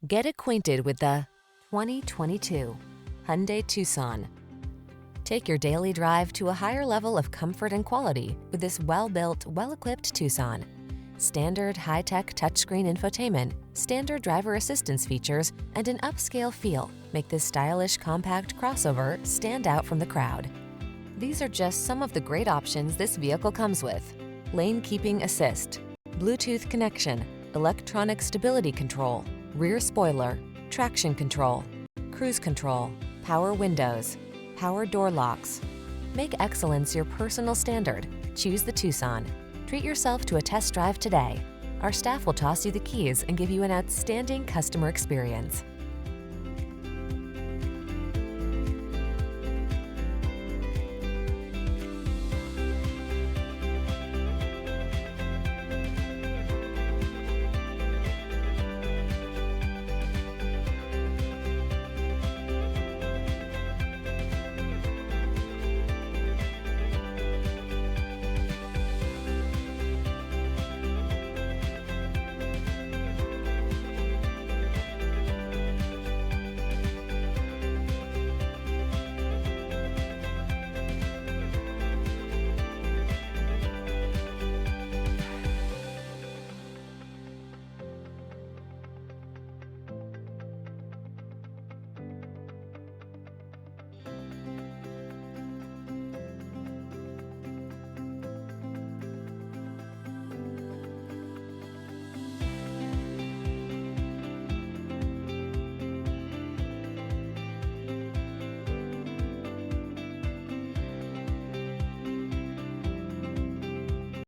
Get acquainted with the 2022 Hyundai Tucson. Take your daily drive to a higher level of comfort and quality with this well-built, well-equipped Tucson. Standard high-tech touchscreen infotainment, standard driver assistance features, and an upscale feel make this stylish compact crossover stand out from the crowd. These are just some of the great options this vehicle comes with: lane keeping assist, Bluetooth connection, electronic stability control, rear spoiler, traction control, cruise control, power windows, power door locks. Make excellence your personal standard. Choose the Tucson. Treat yourself to a test drive today. Our staff will toss you the keys and give you an outstanding customer experience.